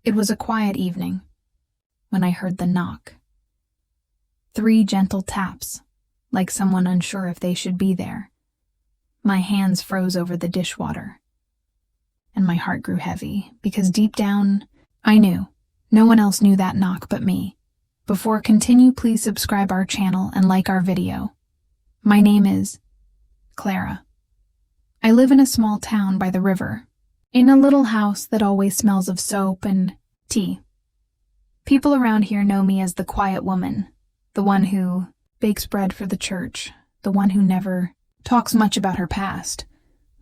It was a quiet evening when I heard the knock. 3 gentle taps, like someone unsure if they should be there. My hands froze over the dishwater, and my heart grew heavy because deep down, I knew. No one else knew that knock but me. Before continue, please subscribe our channel and like our video. My name is Clara. I live in a small town by the river, in a little house that always smells of soap and tea. People around here know me as the quiet woman, the one who bakes bread for the church, the one who never talks much about her past.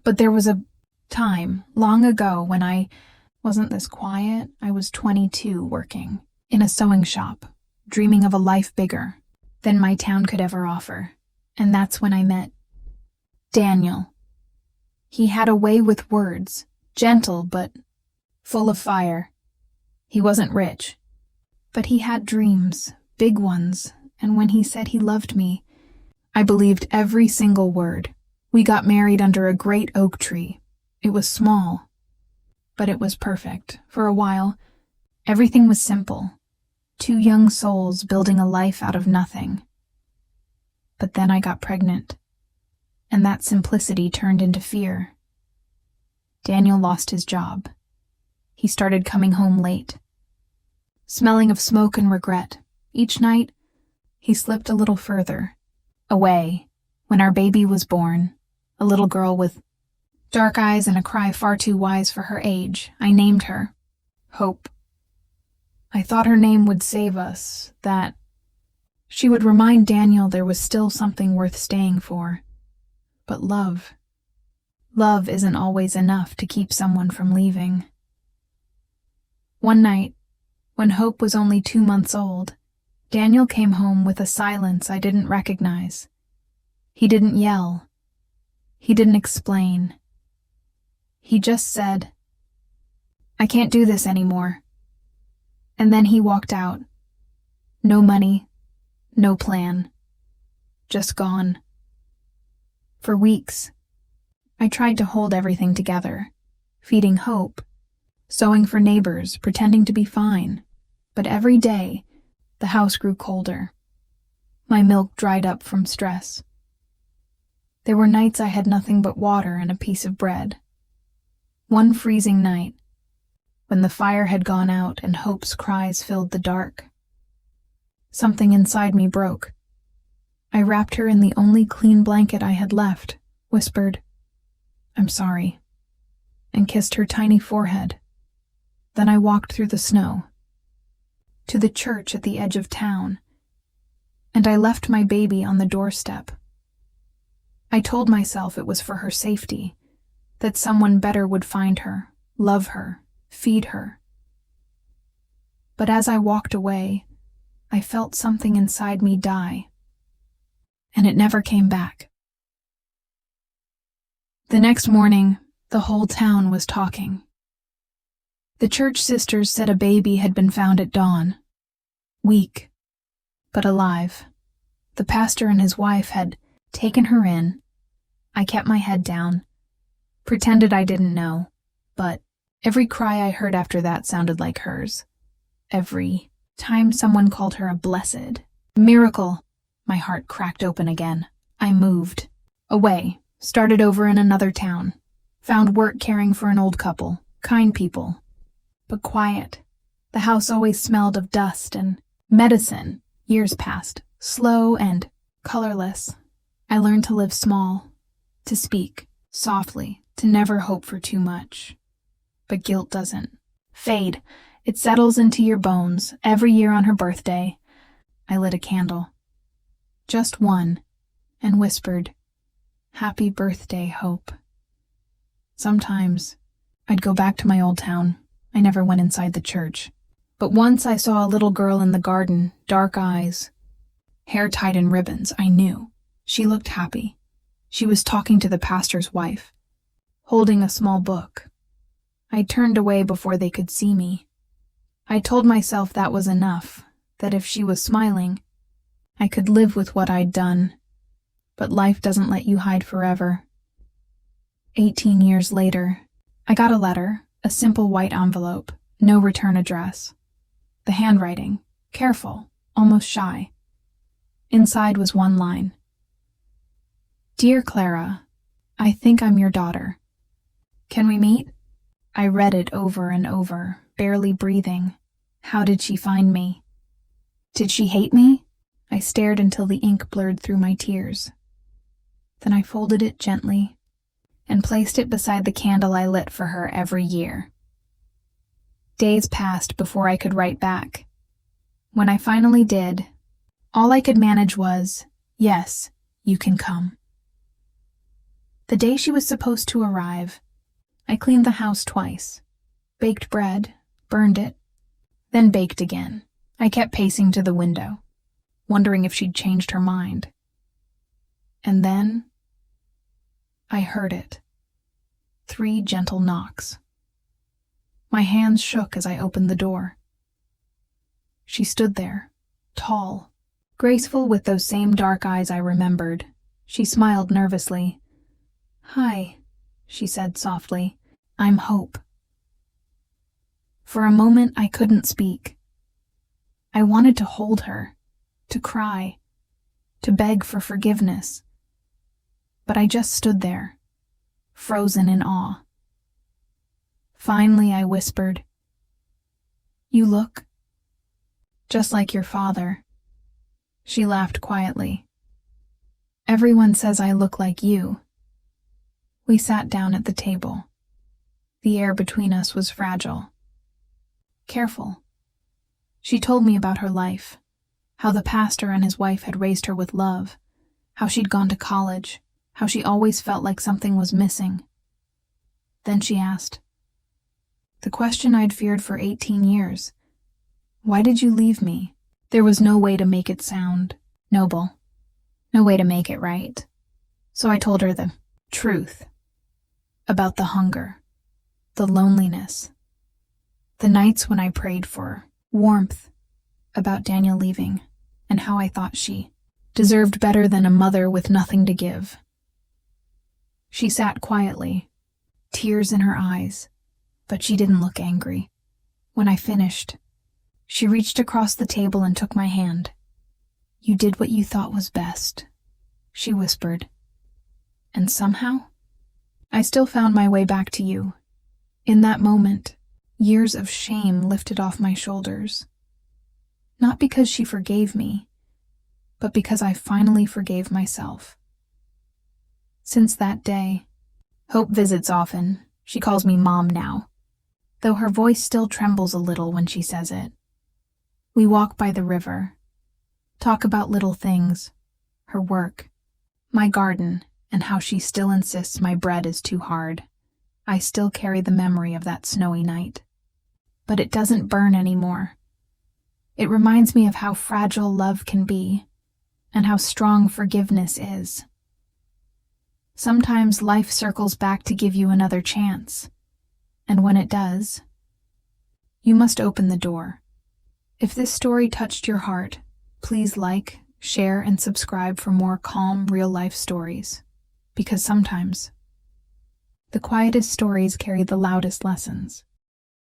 But there was a time, long ago, when I wasn't this quiet. I was 22, working in a sewing shop, dreaming of a life bigger than my town could ever offer. And that's when I met Daniel. He had a way with words, gentle but full of fire. He wasn't rich, but he had dreams, big ones, and when he said he loved me, I believed every single word. We got married under a great oak tree. It was small, but it was perfect. For a while, everything was simple. 2 young souls building a life out of nothing. But then I got pregnant, and that simplicity turned into fear. Daniel lost his job. He started coming home late, smelling of smoke and regret. Each night, he slipped a little further away. When our baby was born, a little girl with dark eyes and a cry far too wise for her age, I named her Hope. I thought her name would save us, that she would remind Daniel there was still something worth staying for. But love isn't always enough to keep someone from leaving. One night, when Hope was only 2 months old, Daniel came home with a silence I didn't recognize. He didn't yell. He didn't explain. He just said, "I can't do this anymore." And then he walked out. No money, no plan. Just gone. For weeks, I tried to hold everything together, feeding Hope, sewing for neighbors, pretending to be fine. But every day, the house grew colder. My milk dried up from stress. There were nights I had nothing but water and a piece of bread. One freezing night, when the fire had gone out and Hope's cries filled the dark, something inside me broke. I wrapped her in the only clean blanket I had left, whispered, "I'm sorry," and kissed her tiny forehead. Then I walked through the snow to the church at the edge of town, and I left my baby on the doorstep. I told myself it was for her safety, that someone better would find her, love her, feed her. But as I walked away, I felt something inside me die, and it never came back. The next morning, the whole town was talking. The church sisters said a baby had been found at dawn, weak, but alive. The pastor and his wife had taken her in. I kept my head down, pretended I didn't know, but every cry I heard after that sounded like hers. Every time someone called her a blessed miracle, my heart cracked open again. I moved away, started over in another town, found work caring for an old couple, kind people, but quiet. The house always smelled of dust and medicine. Years passed, slow and colorless. I learned to live small, to speak softly, to never hope for too much. But guilt doesn't fade. It settles into your bones. Every year on her birthday, I lit a candle, just one, and whispered, "Happy birthday, Hope." Sometimes I'd go back to my old town. I never went inside the church. But once I saw a little girl in the garden, dark eyes, hair tied in ribbons. I knew. She looked happy. She was talking to the pastor's wife, holding a small book. I turned away before they could see me. I told myself that was enough, that if she was smiling, I could live with what I'd done. But life doesn't let you hide forever. 18 years later, I got a letter, a simple white envelope. No return address. The handwriting, careful, almost shy. Inside was one line. Dear Clara, I think I'm your daughter. Can we meet? I read it over and over, barely breathing. How did she find me? Did she hate me? I stared until the ink blurred through my tears. Then I folded it gently and placed it beside the candle I lit for her every year. Days passed before I could write back. When I finally did, all I could manage was, yes, you can come. The day she was supposed to arrive, I cleaned the house twice, baked bread, burned it, then baked again. I kept pacing to the window, wondering if she'd changed her mind. And then I heard it. 3 gentle knocks. My hands shook as I opened the door. She stood there, tall, graceful with those same dark eyes I remembered. She smiled nervously. Hi, she said softly. I'm Hope. For a moment, I couldn't speak. I wanted to hold her, to cry, to beg for forgiveness. But I just stood there, frozen in awe. Finally, I whispered, You look just like your father. She laughed quietly. Everyone says I look like you. We sat down at the table. The air between us was fragile. Careful. She told me about her life, how the pastor and his wife had raised her with love, how she'd gone to college, how she always felt like something was missing. Then she asked, the question I'd feared for 18 years. Why did you leave me? There was no way to make it sound noble, no way to make it right. So I told her the truth about the hunger, the loneliness, the nights when I prayed for warmth, about Daniel leaving, and how I thought she deserved better than a mother with nothing to give. She sat quietly, tears in her eyes, but she didn't look angry. When I finished, she reached across the table and took my hand. You did what you thought was best, she whispered. And somehow, I still found my way back to you. In that moment, years of shame lifted off my shoulders. Not because she forgave me, but because I finally forgave myself. Since that day, Hope visits often. She calls me Mom now, though her voice still trembles a little when she says it. We walk by the river, talk about little things, her work, my garden, and how she still insists my bread is too hard. I still carry the memory of that snowy night. But it doesn't burn anymore. It reminds me of how fragile love can be, and how strong forgiveness is. Sometimes life circles back to give you another chance, and when it does, you must open the door. If this story touched your heart, please like, share, and subscribe for more calm, real-life stories. Because sometimes, the quietest stories carry the loudest lessons.